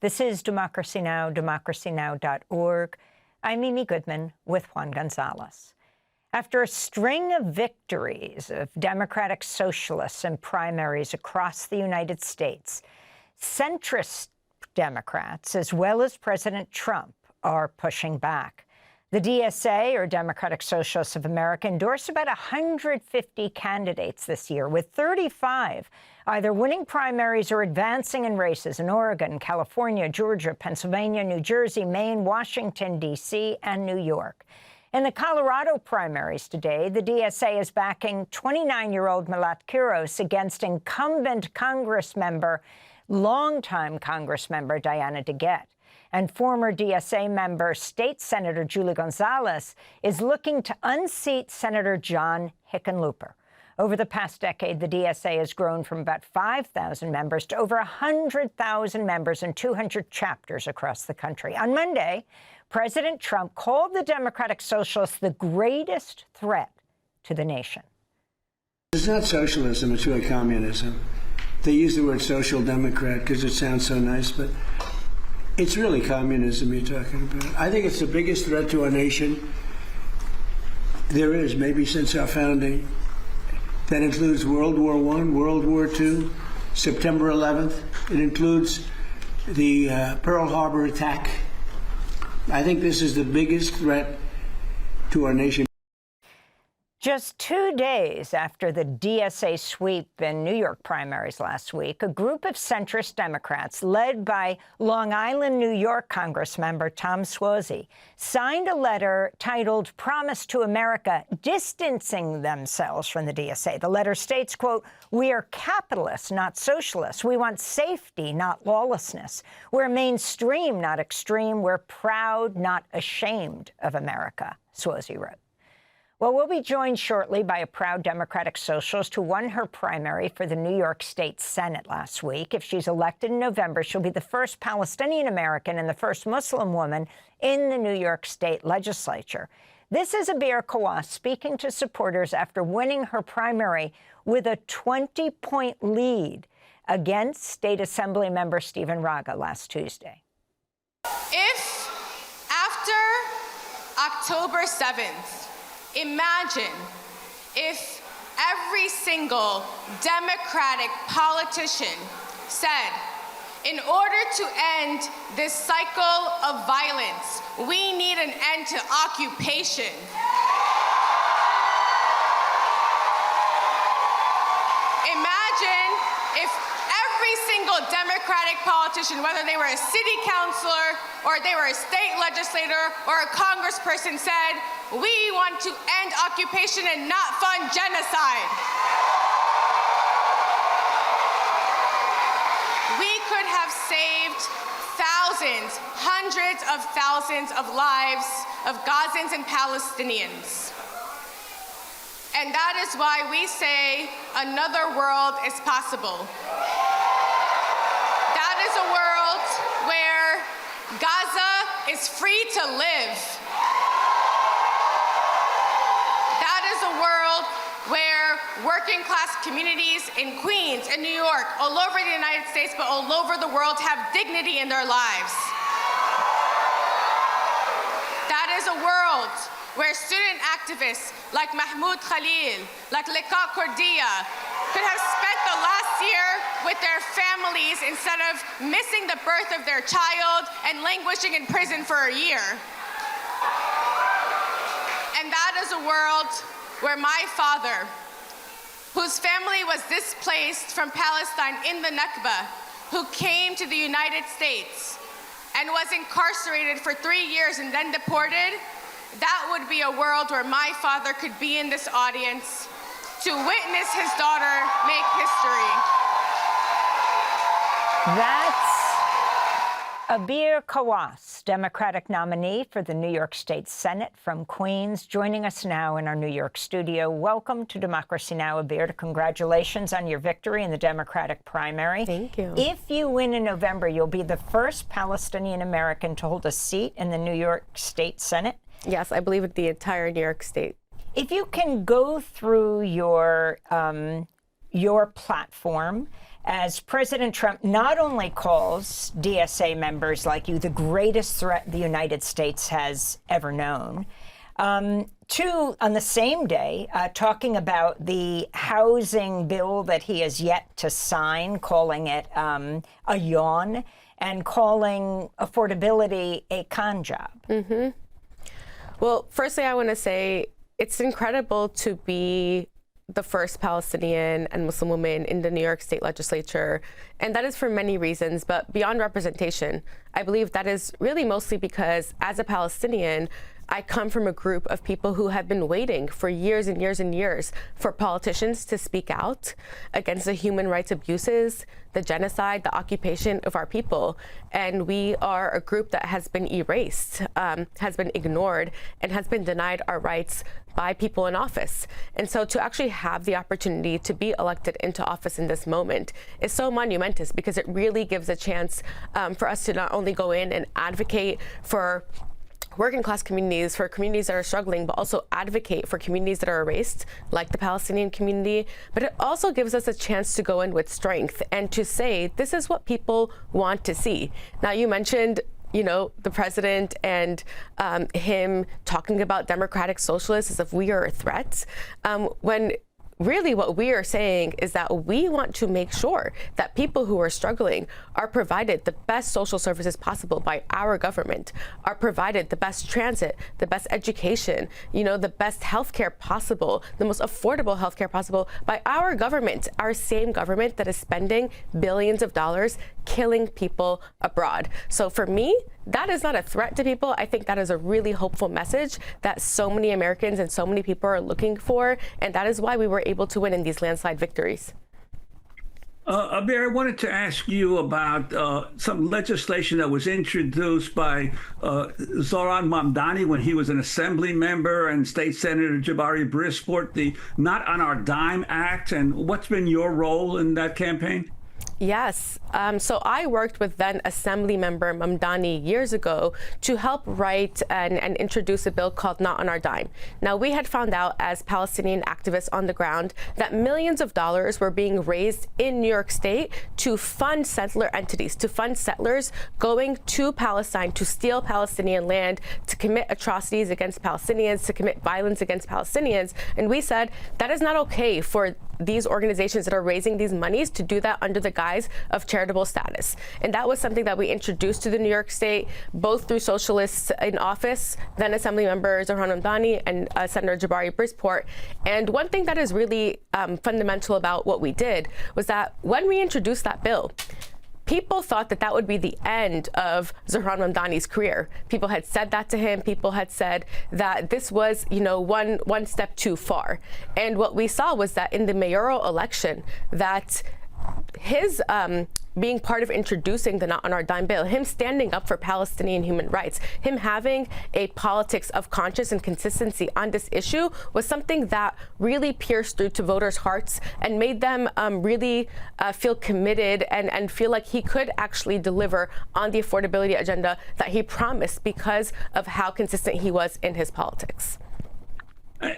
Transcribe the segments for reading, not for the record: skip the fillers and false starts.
This is Democracy Now!, democracynow.org. I'm Mimi Goodman with Juan Gonzalez. After a string of victories of Democratic Socialists in primaries across the United States, centrist Democrats, as well as President Trump, are pushing back. The DSA, or Democratic Socialists of America, endorsed about 150 candidates this year, with 35 either winning primaries or advancing in races in Oregon, California, Georgia, Pennsylvania, New Jersey, Maine, Washington, D.C., and New York. In the Colorado primaries today, the DSA is backing 29-year-old Milat Quiros against incumbent longtime Congressmember Diana DeGette. And former DSA member State Senator Julie Gonzalez is looking to unseat Senator John Hickenlooper. Over the past decade, the DSA has grown from about 5,000 members to over 100,000 members in 200 chapters across the country. On Monday, President Trump called the Democratic Socialists the greatest threat to the nation. It's not socialism, it's really communism. They use the word social democrat because it sounds so nice, but it's really communism you're talking about. I think it's the biggest threat to our nation there is, maybe since our founding. That includes World War I, World War II, September 11th. It includes the Pearl Harbor attack. I think this is the biggest threat to our nation. Just 2 days after the DSA sweep in New York primaries last week, a group of centrist Democrats, led by Long Island, New York Congressmember Tom Suozzi, signed a letter titled Promise to America, distancing themselves from the DSA. The letter states, quote, "We are capitalists, not socialists. We want safety, not lawlessness. We're mainstream, not extreme. We're proud, not ashamed of America," Suozzi wrote. Well, we'll be joined shortly by a proud Democratic Socialist who won her primary for the New York State Senate last week. If she's elected in November, she'll be the first Palestinian American and the first Muslim woman in the New York State legislature. This is Aber Kawas speaking to supporters after winning her primary with a 20-point lead against State Assemblymember Steven Raga last Tuesday. If after October 7th, imagine if every single Democratic politician said, in order to end this cycle of violence, we need an end to occupation. Imagine if every single Democratic politician, whether they were a city councilor or they were a state legislator or a congressperson, said, we want to end occupation and not fund genocide. We could have saved thousands, hundreds of thousands of lives of Gazans and Palestinians. And that is why we say another world is possible. That is a world where Gaza is free to live. That is a world where working class communities in Queens and New York, all over the United States, but all over the world, have dignity in their lives. That is a world where student activists like Mahmoud Khalil, like Liqa Kurdiya, could have spent the last year with their families instead of missing the birth of their child and languishing in prison for a year. And that is a world where my father, whose family was displaced from Palestine in the Nakba, who came to the United States and was incarcerated for 3 years and then deported, that would be a world where my father could be in this audience to witness his daughter make history. That's Aber Kawas, Democratic nominee for the New York State Senate from Queens, joining us now in our New York studio. Welcome to Democracy Now!, Aber. Congratulations on your victory in the Democratic primary. Thank you. If you win in November, you'll be the first Palestinian American to hold a seat in the New York State Senate. Yes, I believe it's the entire New York State. If you can go through your platform as President Trump not only calls DSA members like you the greatest threat the United States has ever known, two, on the same day, talking about the housing bill that he has yet to sign, calling it a yawn, and calling affordability a con job. Mm-hmm. Well, firstly, I want to say it's incredible to be the first Palestinian and Muslim woman in the New York State legislature. And that is for many reasons, but beyond representation, I believe that is really mostly because as a Palestinian, I come from a group of people who have been waiting for years and years and years for politicians to speak out against the human rights abuses, the genocide, the occupation of our people. And we are a group that has been erased, has been ignored, and has been denied our rights by people in office. And so to actually have the opportunity to be elected into office in this moment is so monumentous, because it really gives a chance for us to not only go in and advocate for working class communities, for communities that are struggling, but also advocate for communities that are erased, like the Palestinian community. But it also gives us a chance to go in with strength and to say, this is what people want to see. Now, you mentioned, you know, the president and him talking about Democratic Socialists as if we are a threat, when really what we are saying is that we want to make sure that people who are struggling are provided the best social services possible by our government, are provided the best transit, the best education, you know, the best healthcare possible, the most affordable healthcare possible by our government, our same government that is spending billions of dollars killing people abroad. So for me, that is not a threat to people. I think that is a really hopeful message that so many Americans and so many people are looking for. And that is why we were able to win in these landslide victories. Aber, I wanted to ask you about some legislation that was introduced by Zohran Mamdani when he was an assembly member, and State Senator Jabari Brisport, the Not on Our Dime Act. And what's been your role in that campaign? Yes. So I worked with then Assemblymember Mamdani years ago to help write and introduce a bill called Not on Our Dime. Now, we had found out as Palestinian activists on the ground that millions of dollars were being raised in New York State to fund settler entities, to fund settlers going to Palestine to steal Palestinian land, to commit atrocities against Palestinians, to commit violence against Palestinians. And we said that is not okay for these organizations that are raising these monies to do that under the guise of charitable status. And that was something that we introduced to the New York State, both through socialists in office, then Assembly Member Zohran Mamdani and Senator Jabari Brisport. And one thing that is really fundamental about what we did was that when we introduced that bill, people thought that that would be the end of Zohran Mamdani's career. People had said that to him. People had said that this was, you know, one step too far. And what we saw was that in the mayoral election, that his being part of introducing the Not on Our Dime bill, him standing up for Palestinian human rights, him having a politics of conscience and consistency on this issue was something that really pierced through to voters' hearts and made them really feel committed and feel like he could actually deliver on the affordability agenda that he promised because of how consistent he was in his politics.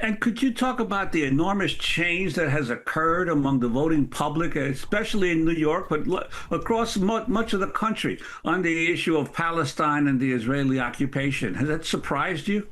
And could you talk about the enormous change that has occurred among the voting public, especially in New York, but across much of the country, on the issue of Palestine and the Israeli occupation? Has that surprised you?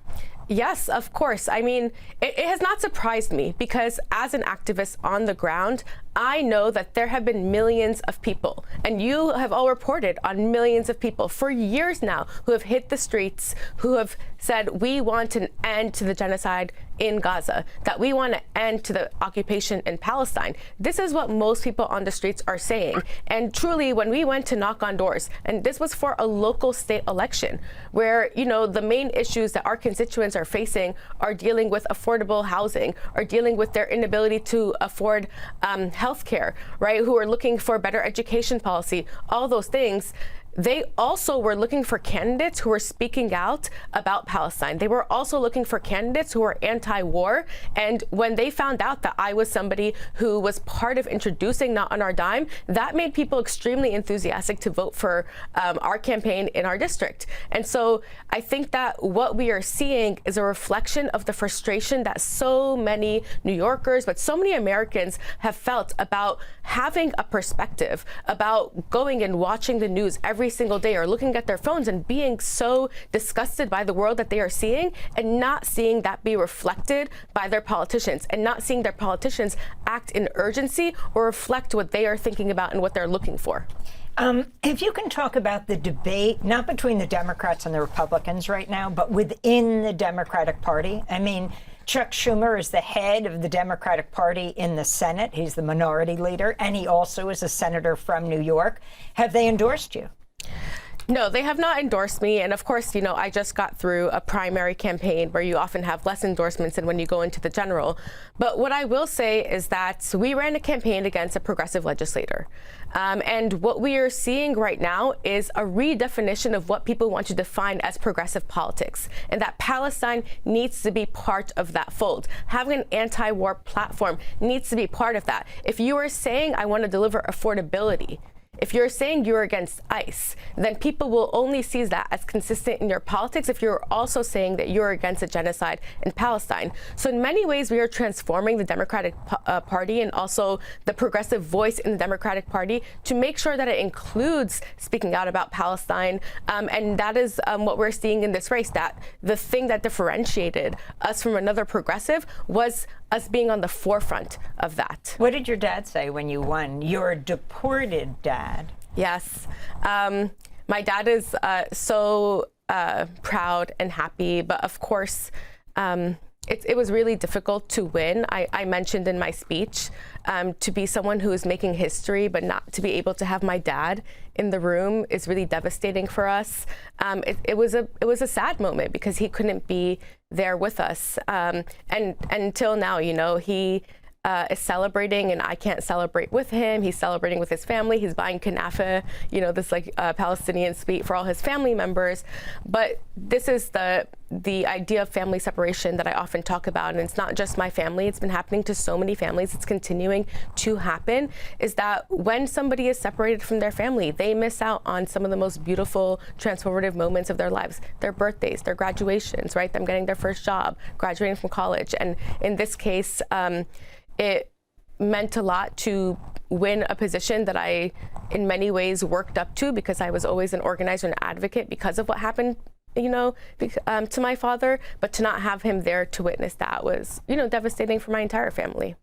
Yes, of course. I mean, it has not surprised me because as an activist on the ground, I know that there have been millions of people, and you have all reported on millions of people for years now who have hit the streets, who have said, we want an end to the genocide in Gaza, that we want an end to the occupation in Palestine. This is what most people on the streets are saying. And truly, when we went to knock on doors, and this was for a local state election, where, you know, the main issues that our constituents are facing are dealing with affordable housing, are dealing with their inability to afford healthcare, right? Who are looking for better education policy, all those things. they also were looking for candidates who were speaking out about Palestine. They were also looking for candidates who were anti-war. And when they found out that I was somebody who was part of introducing Not on Our Dime, that made people extremely enthusiastic to vote for our campaign in our district. And so I think that what we are seeing is a reflection of the frustration that so many New Yorkers, but so many Americans have felt about having a perspective, about going and watching the news every single day or looking at their phones and being so disgusted by the world that they are seeing and not seeing that be reflected by their politicians and not seeing their politicians act in urgency or reflect what they are thinking about and what they're looking for. If you can talk about the debate, not between the Democrats and the Republicans right now, but within the Democratic Party. I mean, Chuck Schumer is the head of the Democratic Party in the Senate. He's the minority leader, and he also is a senator from New York. Have they endorsed you? No, they have not endorsed me. And of course, you know, I just got through a primary campaign where you often have less endorsements than when you go into the general. But what I will say is that we ran a campaign against a progressive legislator. And what we are seeing right now is a redefinition of what people want to define as progressive politics, and that Palestine needs to be part of that fold. Having an anti-war platform needs to be part of that. If you are saying, I want to deliver affordability, if you're saying you're against ICE, then people will only see that as consistent in your politics if you're also saying that you're against a genocide in Palestine. So in many ways, we are transforming the Democratic Party and also the progressive voice in the Democratic Party to make sure that it includes speaking out about Palestine. And that is what we're seeing in this race, that the thing that differentiated us from another progressive was us being on the forefront of that. What did your dad say when you won? Your deported dad. Yes. My dad is so proud and happy, but of course, it was really difficult to win. I mentioned in my speech to be someone who is making history, but not to be able to have my dad in the room is really devastating for us. It was a sad moment because he couldn't be there with us. And until now, you know, he is celebrating and I can't celebrate with him. He's celebrating with his family. He's buying kanafa, you know, this like Palestinian sweet for all his family members. But this is the idea of family separation that I often talk about. And it's not just my family. It's been happening to so many families. It's continuing to happen, is that when somebody is separated from their family, they miss out on some of the most beautiful, transformative moments of their lives, their birthdays, their graduations, right? Them getting their first job, graduating from college. And in this case, it meant a lot to win a position that I, in many ways, worked up to because I was always an organizer and advocate because of what happened, you know, to my father. But to not have him there to witness that was, you know, devastating for my entire family.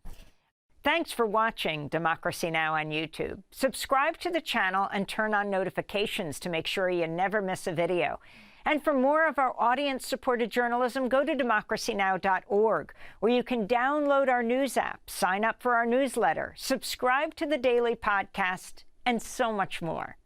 Thanks for watching Democracy Now! On YouTube. Subscribe to the channel and turn on notifications to make sure you never miss a video. And for more of our audience-supported journalism, go to democracynow.org, where you can download our news app, sign up for our newsletter, subscribe to the daily podcast, and so much more.